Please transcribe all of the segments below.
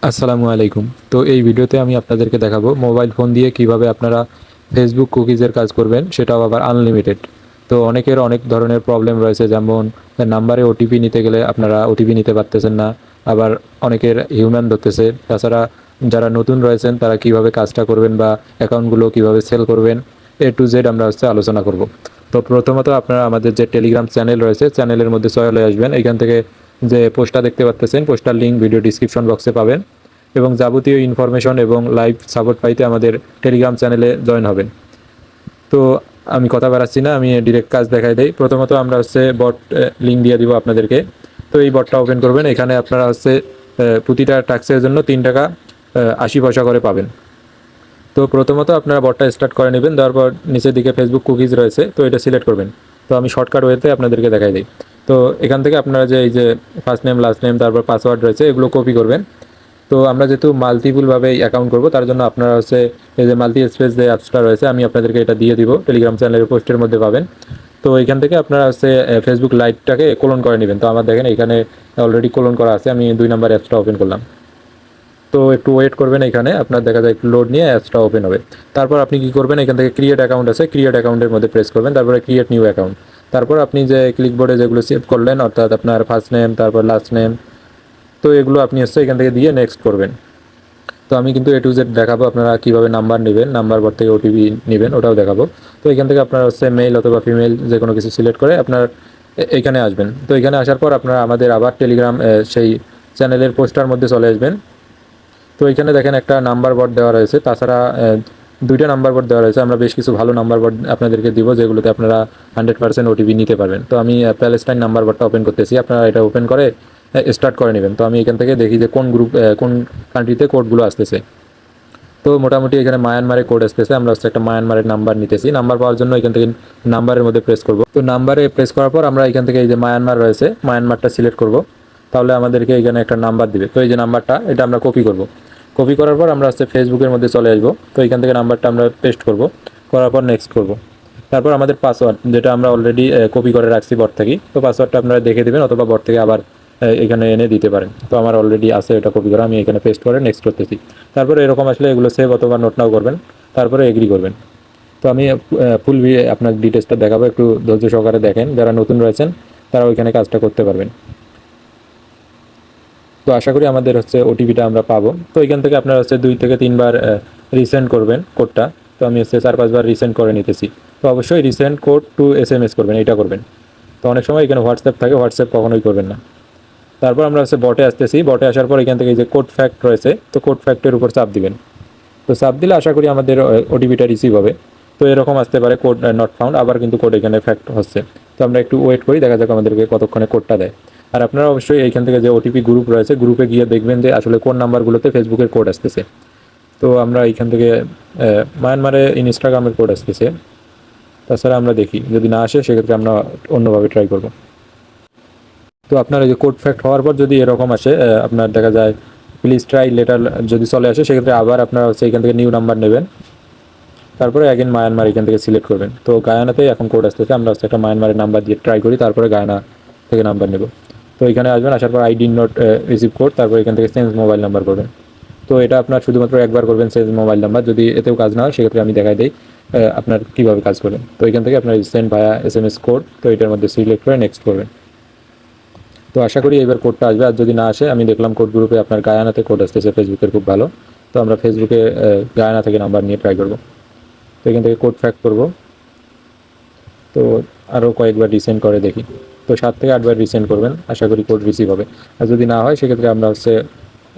আসসালামু আলাইকুম। তো এই ভিডিওতে আমি আপনাদেরকে দেখাবো মোবাইল ফোন দিয়ে কিভাবে আপনারা ফেসবুক কুকিজের কাজ করবেন, সেটাও আবার আনলিমিটেড। তো অনেকের অনেক ধরনের প্রবলেম রয়েছে, যেমন নাম্বারে ওটিপি নিতে গেলে আপনারা ওটিপি নিতে পারতেছেন না, আবার অনেকের হিউম্যান ধরতেছে। তাছাড়া যারা নতুন রয়েছেন তারা কিভাবে কাজটা করবেন বা অ্যাকাউন্টগুলো কিভাবে সেল করবেন, A to Z আমরা আলোচনা করব। তো প্রথমত আপনারা আমাদের যে টেলিগ্রাম চ্যানেল রয়েছে, চ্যানেলের মধ্যে চলে আসবেন। এখান থেকে যে পোস্টটা দেখতে পাচ্ছেন, পোস্টার লিঙ্ক ভিডিও ডিসক্রিপশন বক্সে পাবেন, এবং যাবতীয় ইনফরমেশন এবং লাইভ সাপোর্ট পাইতে আমাদের টেলিগ্রাম চ্যানেলে জয়েন হবেন। তো আমি কথা বাড়াচ্ছি না, আমি ডিরেক্ট কাজ দেখাই দেই। প্রথমত আমরা বট লিঙ্ক দিয়ে দিব আপনাদেরকে। তো এই বটটা ওপেন করবেন। এখানে আপনারা প্রতিটা টাস্কের জন্য 3 টাকা 80 পয়সা করে পাবেন। তো প্রথমত আপনারা বটটা স্টার্ট করে নেবেন, দেওয়ার পর নিচের দিকে ফেসবুক কুকিজ রয়েছে, তো এটা সিলেক্ট করবেন। তো আমি শর্টকাট ওয়েতে আপনাদেরকে দেখাই দিই। তো এখান থেকে আপনারা যে এই যে ফার্স্ট নেম, লাস্ট নেম, তারপর পাসওয়ার্ড রয়েছে, এগুলো কপি করবেন। তো আমরা যেহেতু মাল্টিপুলভাবে অ্যাকাউন্ট করব, তার জন্য আপনারা এই যে মাল্টি স্পেস যে অ্যাপসটা রয়েছে, আমি আপনাদেরকে এটা দিয়ে দিব, টেলিগ্রাম চ্যানেলের পোস্টের মধ্যে পাবেন। তো এখান থেকে আপনারা ফেসবুক লাইভটাকে কোলন করে নেবেন। তো আমার দেখেন এখানে অলরেডি কোলন করা আছে, আমি 2 নম্বর অ্যাপসটা ওপেন করলাম। তো একটু ওয়েট করবেন, এখানে আপনার দেখা যায় একটু লোড নিয়ে অ্যাপসটা ওপেন হবে। তারপর আপনি কি করবেন, এখান থেকে ক্রিয়েট অ্যাকাউন্ট আছে, ক্রিয়েট অ্যাকাউন্টের মধ্যে প্রেস করবেন, তারপরে ক্রিয়েট নিউ অ্যাকাউন্ট। তারপর আপনি যে ক্লিকবোর্ডে যেগুলো সেভ করলেন, অর্থাৎ আপনার ফার্স্ট নেম, তারপর লাস্ট নেম, তো এগুলো আপনি এখান থেকে দিয়ে নেক্সট করবেন। তো আমি কিন্তু A to Z দেখাবো আপনারা কীভাবে নাম্বার নেবেন, নাম্বার পর থেকে ওটিপি নেবেন, ওটাও দেখাবো। তো এখান থেকে আপনারা মেল অথবা ফিমেল যে কোনো কিছু সিলেক্ট করে আপনার এখানে আসবেন। তো এখানে আসার পর আপনারা আমাদের আবার টেলিগ্রাম সেই চ্যানেলের পোস্টার মধ্যে চলে আসবেন। তো এখানে দেখেন একটা নাম্বার বোর্ড দেওয়া রয়েছে, তাছাড়া 2টা নাম্বার বোর্ড দেওয়া রয়েছে। আমরা বেশ কিছু ভালো নাম্বার বোর্ড আপনাদেরকে দিব, যেগুলোতে আপনারা 100% ওটিপি নিতে পারবেন। তো আমি প্যালেস্টাইন নাম্বার বোর্ডটা ওপেন করতেছি, আপনারা এটা ওপেন করে স্টার্ট করে নেবেন। তো আমি এখান থেকে দেখি যে কোন কান্ট্রিতে কোডগুলো আসতেছে। তো মোটামুটি এখানে মায়ানমারে কোড আসতেছে, আমরা একটা মায়ানমারের নাম্বার নিতেছি। নাম্বার পাওয়ার জন্য এখান থেকে নাম্বারের মধ্যে প্রেস করব। তো নাম্বারে প্রেস করার পর আমরা এখান থেকে এই যে মায়ানমার রয়েছে, মায়ানমারটা সিলেক্ট করব। তাহলে আমাদেরকে এখানে একটা নাম্বার দিবে। তো এই যে নাম্বারটা, এটা আমরা কপি করব। কপি করার পর আমরা ফেসবুকের মধ্যে চলে আসবো। তো এখান থেকে নাম্বারটা আমরা পেস্ট করব, করার পর নেক্সট করব। তারপর আমাদের পাসওয়ার্ড, যেটা আমরা অলরেডি কপি করে রাখছি বট থেকে, তো পাসওয়ার্ডটা আপনারা দেখে দেবেন, অথবা বট থেকে আবার এখানে এনে দিতে পারেন। তো আমার অলরেডি আছে এটা কপি করা, আমি এখানে পেস্ট করে নেক্সট করতেছি। তারপরে এরকম আসলে এগুলো সেভ অথবা নোট নাও করবেন, তারপরে এগ্রি করবেন। তো আমি ফুল আপনার ডিটেলসটা দেখাবো, একটু ধৈর্য সহকারে দেখেন। যারা নতুন রয়েছেন তারা ওইখানে কাজটা করতে পারবেন। তো আশা করি আমাদের ওটিপিটা আমরা পাবো। তো এখান থেকে আপনারা 2 থেকে 3 বার রিসেন্ড করবেন কোডটা। তো আমি 4-5 বার রিসেন্ড করে নিতেছি। তো অবশ্যই রিসেন্ড কোড টু SMS করবেন, এটা করবেন। তো অনেক সময় এখানে হোয়াটসঅ্যাপ থাকে, হোয়াটসঅ্যাপ কখনোই করবেন না। তারপর আমরা বটে আসতেছি। বটে আসার পর এখান থেকে এই যে কোড ফ্যাক্ট রয়েছে, তো কোড ফ্যাক্টের উপর চাপ দিবেন। তো চাপ দিলে আশা করি আমাদের ওটিপিটা রিসিভ হবে। তো এরকম আসতে পারে কোড নট ফাউন্ড, আবার কিন্তু কোড এখানে ফ্যাক্ট হচ্ছে। তো আমরা একটু ওয়েট করি, দেখা যাক আমাদেরকে কতক্ষণে কোডটা দেয়। আর আপনারা অবশ্যই এইখান থেকে যে ওটিপি গ্রুপ রয়েছে, গ্রুপে গিয়ে দেখবেন যে আসলে কোন নাম্বারগুলোতে ফেসবুকের কোড আসতেছে। তো আমরা এইখান থেকে মায়ানমারে ইনস্টাগ্রামের কোড আসতেছে। তাছাড়া আমরা দেখি, যদি না আসে সেক্ষেত্রে আমরা অন্যভাবে ট্রাই করব। তো আপনার এই যে কোড ফ্যাক্ট হওয়ার পর যদি এরকম আসে, আপনার দেখা যায় প্লিজ ট্রাই লেটার যদি চলে আসে, সেক্ষেত্রে আবার আপনারা এখান থেকে নিউ নাম্বার নেবেন। তারপরে অ্যাগেন মায়ানমার এখান থেকে সিলেক্ট করবেন। তো গায়ানাতে এখন কোড আসতেছে, আমরা একটা মায়ানমারের নাম্বার দিয়ে ট্রাই করি, তারপরে গায়ানা থেকে নাম্বার নেব। তো এখানে আসবেন, আসার পর আইডি নট রিসিভ কোড, তারপর এখান থেকে চেঞ্জ মোবাইল নাম্বার করবেন। তো এটা আপনার শুধুমাত্র একবার করবেন, চেঞ্জ মোবাইল নাম্বার। যদি এতেও কাজ না হয় সেক্ষেত্রে আমি দেখাই দিই আপনার কীভাবে কাজ করবেন। তো এখান থেকে আপনার সেন্ড ভায়া SMS কোড, তো এটার মধ্যে সিলেক্ট করে নেক্সট করবেন। তো আশা করি এবার কোডটা আসবে। আর যদি না আসে, আমি দেখলাম কোড গ্রুপে আপনার গায়ানাতে কোড আসতেছে ফেসবুকের, খুব ভালো। তো আমরা ফেসবুকে গায়ানা থেকে নাম্বার নিয়ে ট্রাই করব। তো এখান থেকে কোড ফ্যাক্ট করব। তো আরও কয়েকবার রিসেন্ড করে দেখি। তো 7 থেকে 8 বার রিসেন্ড করবেন, আশা করি কোড রিসিভ হবে। আর যদি না হয় সেক্ষেত্রে আমরা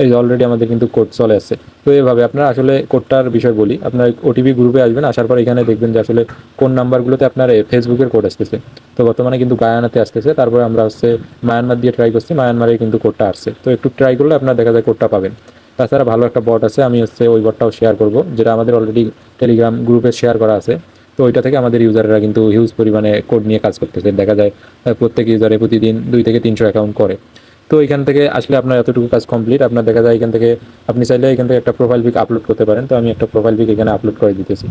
এই অলরেডি আমাদের কিন্তু কোড চলে আসছে। তো এইভাবে আপনারা আসলে কোডটার বিষয় বলি, আপনার ওটিপি গ্রুপে আসবেন, আসার পর এখানে দেখবেন যে আসলে কোন নাম্বারগুলোতে আপনার ফেসবুকের কোড আসতেছে। তো বর্তমানে কিন্তু গায়ানাতে আসতেছে, তারপরে আমরা মায়ানমার দিয়ে ট্রাই করছি, মায়ানমারে কিন্তু কোডটা আসছে। তো একটু ট্রাই করলে আপনার দেখা যায় কোডটা পাবেন। তাছাড়া ভালো একটা বট আছে, আমি ওই বটটাও শেয়ার করব, যেটা আমাদের অলরেডি টেলিগ্রাম গ্রুপে শেয়ার করা আছে। তো ওইটা থেকে আমাদের ইউজাররা কিন্তু হিউজ পরিমাণে কোড নিয়ে কাজ করতেছে। দেখা যায় প্রত্যেক ইউজারে প্রতিদিন 2 থেকে 300 অ্যাকাউন্ট করে। তো এখান থেকে আসলে আপনার এতটুকু কাজ কমপ্লিট। আপনার দেখা যায় এখান থেকে আপনি চাইলে এখান থেকে একটা প্রোফাইল পিক আপলোড করতে পারেন। তো আমি একটা প্রোফাইল পিক এখানে আপলোড করে দিতেছি।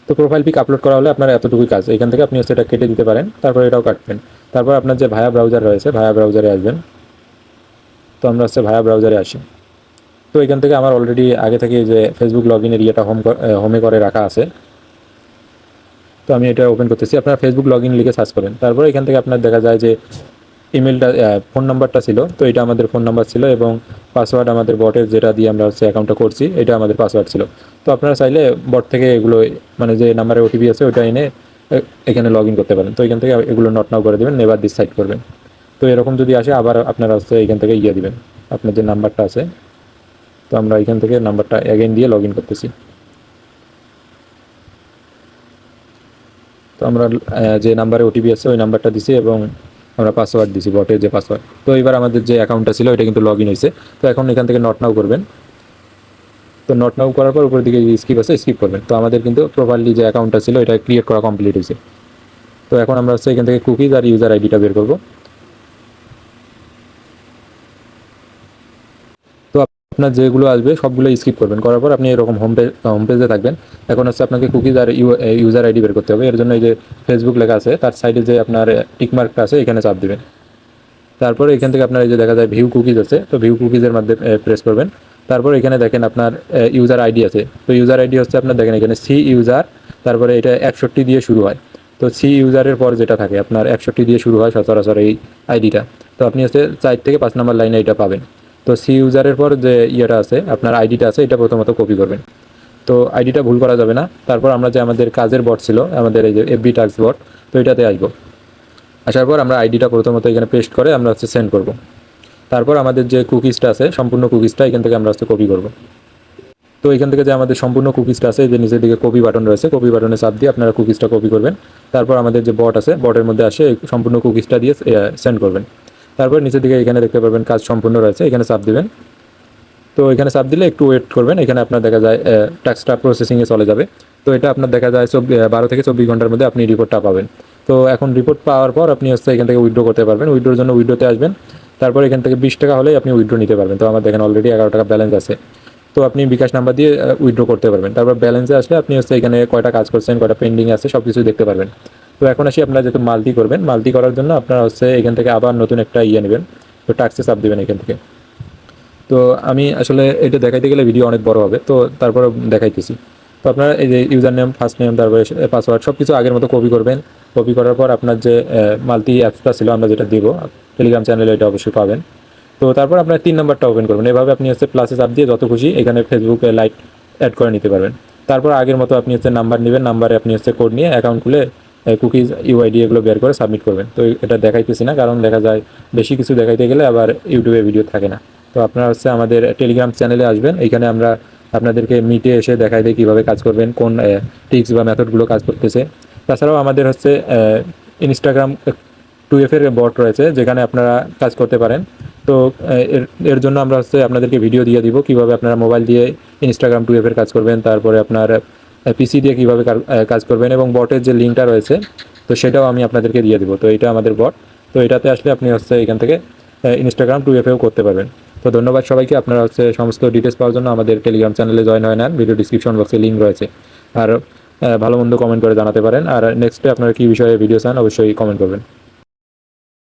তো প্রোফাইল পিক আপলোড করা হলে আপনার এতটুকুই কাজ। এখান থেকে আপনি এটা কেটে দিতে পারেন, তারপর এটাও কাটবেন। তারপর আপনার যে ভায়া ব্রাউজার রয়েছে, ভায়া ব্রাউজারে আসবেন। তো আমরা হচ্ছে ভায়া ব্রাউজারে আসি। তো এখান থেকে আমার অলরেডি আগে থেকে যে ফেসবুক লগ ইনের ইয়েটা হোমে করে রাখা আছে। তো আমি এটা ওপেন করতেছি। আপনার ফেসবুক লগ ইন লিখে সার্চ করেন, তারপরে এখান থেকে আপনার দেখা যায় যে ইমেলটা ফোন নাম্বারটা ছিল, তো এটা আমাদের ফোন নাম্বার ছিল এবং পাসওয়ার্ড আমাদের বটের যেটা দিয়ে আমরা হচ্ছে অ্যাকাউন্টটা করছি এটা আমাদের পাসওয়ার্ড ছিল। তো আপনারা চাইলে বট থেকে এগুলো মানে যে নাম্বারে ওটিপি আছে ওটা এনে এখানে লগ ইন করতে পারেন। তো এখান থেকে এগুলো নট নাও করে দেবেন, নেভার দিস সাইট করবেন। তো এরকম যদি আসে আবার আপনারা হচ্ছে এখান থেকে ইয়ে দিবেন আপনার যে নাম্বারটা আছে। তো আমরা এখান থেকে নাম্বারটা অ্যাগেন দিয়ে লগ ইন করতেছি। তো আমরা যে নাম্বারে ওটিপি আছে ওই নাম্বারটা দিছি এবং আমরা পাসওয়ার্ড দিছি বটের যে পাসওয়ার্ড। তো এবার আমাদের যে অ্যাকাউন্টটা ছিল এটা কিন্তু লগ ইন হয়েছে। তো এখন এখান থেকে নট নাও করবেন। তো নট নাও করার পর উপরের দিকে স্কিপ আছে স্কিপ করবেন। তো আমাদের কিন্তু প্রপারলি যে অ্যাকাউন্টটা ছিল এটা ক্রিয়েট করা কমপ্লিট হয়েছে। তো এখন আমরা হচ্ছে এখান থেকে কুকিজ আর ইউজার আইডিটা বের করবো। তো আপনার যেগুলো আসবে সবগুলো স্কিপ করবেন, করার পর আপনি এরকম হোম পেজে থাকবেন। এখন হচ্ছে আপনাকে কুকিজ আর ইউজার আইডি বের করতে হবে। এর জন্য এই যে ফেসবুক লেখা আছে তার সাইডে যে আপনার টিকমার্কটা আছে এখানে চাপ দিবেন। তারপরে এখান থেকে আপনার এই যে দেখা যায় ভিউ কুকিজ আছে, তো ভিউ কুকিজের মধ্যে প্রেস করবেন। তারপর এখানে দেখেন আপনার ইউজার আইডি আছে। তো ইউজার আইডি হচ্ছে আপনার দেখেন এখানে সি ইউজার, তারপরে এটা 61 দিয়ে শুরু হয়। তো সি ইউজারের পর যেটা থাকে আপনার 61 দিয়ে শুরু হয় সচরাচর এই আইডিটা। তো আপনি হচ্ছে 4 থেকে 5 নম্বর লাইনে এটা পাবেন। তো সি ইউজারের পর যে ইয়েটা আছে আপনার আইডিটা আছে এটা প্রথমত কপি করবেন। তো আইডিটা ভুল করা যাবে না। তারপর আমরা যে আমাদের কাজের বট ছিল আমাদের এই যে এফবি টাস্ক বট, তো এটাতে আসবো। আসার পর আমরা আইডিটা প্রথমত এখানে পেস্ট করে আমরা হচ্ছে সেন্ড করব। তারপর আমাদের যে কুকিজটা আছে সম্পূর্ণ কুকিজটা এখান থেকে আমরা হচ্ছে কপি করব। তো এখান থেকে যে আমাদের সম্পূর্ণ কুকিজটা আছে যে নিচের দিকে কপি বাটন রয়েছে, কপি বাটনে চাপ দিয়ে আপনারা কুকিজটা কপি করবেন। তারপর আমাদের যে বট আছে বটের মধ্যে আসে এই সম্পূর্ণ কুকিজটা দিয়ে সেন্ড করবেন। তারপর নিচের দিকে এখানে দেখতে পারবেন কাজ সম্পূর্ণ রয়েছে, এখানে চাপ দিবেন। তো এখানে চাপ দিলে একটু ওয়েট করবেন, এখানে আপনার দেখা যায় টাস্কটা প্রসেসিংয়ে চলে যাবে। তো এটা আপনার দেখা যায় 12 থেকে 24 ঘন্টার মধ্যে আপনি রিপোর্টটা পাবেন। তো এখন রিপোর্ট পাওয়ার পর আপনি হচ্ছে এখান থেকে উইথড্র করতে পারবেন। উইথড্রোর জন্য উইথড্রোতে আসবেন। তারপর এখান থেকে 20 টাকা হলেই আপনি উইথড্রো নিতে পারবেন। তো আমার দেখেন অলরেডি 11 টাকা ব্যালেন্স আছে। তো আপনি বিকাশ নাম্বার দিয়ে উইথড্রো করতে পারবেন। তারপর ব্যালেন্সে আসলে আপনি হচ্ছে এখানে কয়টা কাজ করছেন, কয়টা পেন্ডিং আছে সব কিছু দেখতে পারবেন। তো এখন আসি আপনারা যেহেতু মাল্টি করবেন, মাল্টি করার জন্য আপনারা হচ্ছে এখান থেকে আবার নতুন একটা ইয়ে নেবেন। তো টাক্সে চাপ দেবেন এখান থেকে। তো আমি আসলে এটা দেখাইতে গেলে ভিডিও অনেক বড় হবে, তো তারপরে দেখাইতেছি। তো আপনারা এই যে ইউজার নেম, ফার্স্ট নেম, তারপরে পাসওয়ার্ড সব কিছু আগের মতো কপি করবেন। কপি করার পর আপনার যে মাল্টি অ্যাপসটা ছিল আমরা যেটা দিব টেলিগ্রাম চ্যানেলে এটা অবশ্যই পাবেন। তো তারপর আপনার 3 নাম্বারটা ওপেন করবেন। এভাবে আপনি হচ্ছে প্লাসে চাপ দিয়ে যত খুশি এখানে ফেসবুকে লাইক অ্যাড করে নিতে পারবেন। তারপর আগের মতো আপনি হচ্ছে নাম্বার নেবেন, নাম্বারে আপনি হচ্ছে কোড নিয়ে অ্যাকাউন্ট খুলে কুকিজ ইউআইডি এগুলো বের করে সাবমিট করবেন। তো এটা দেখাইতেছি না, কারণ দেখা যায় বেশি কিছু দেখাইতে গেলে আবার ইউটিউবে ভিডিও থাকে না। তো আপনারা হচ্ছে আমাদের টেলিগ্রাম চ্যানেলে আসবেন, এইখানে আমরা আপনাদেরকে মিটে এসে দেখাই দিই কীভাবে কাজ করবেন, কোন টিক্স বা মেথডগুলো কাজ করতেছে। তাছাড়াও আমাদের হচ্ছে ইনস্টাগ্রাম 2F এর বট রয়েছে যেখানে আপনারা কাজ করতে পারেন। তো এর এর জন্য আমরা হচ্ছে আপনাদেরকে ভিডিও দিয়ে দিব কীভাবে আপনারা মোবাইল দিয়ে ইনস্টাগ্রাম 2F এর কাজ করবেন, তারপরে আপনার পিসি দিয়ে কীভাবে কাজ করবেন এবং বটের যে লিঙ্কটা রয়েছে তো সেটাও আমি আপনাদেরকে দিয়ে দিব। তো এটা আমাদের বট। তো এটাতে আসলে আপনি হচ্ছে এখান থেকে ইনস্টাগ্রাম 2F-এও করতে পারবেন। তো ধন্যবাদ সবাইকে। আপনারা হচ্ছে সমস্ত ডিটেলস পাওয়ার জন্য আমাদের টেলিগ্রাম চ্যানেলে জয়েন হয়ে নেন, ভিডিও ডিসক্রিপশন বক্সে লিঙ্ক রয়েছে। আর ভালো মন্দ কমেন্ট করে জানাতে পারেন। আর নেক্সটে আপনারা কী বিষয়ে ভিডিও চান অবশ্যই কমেন্ট করবেন।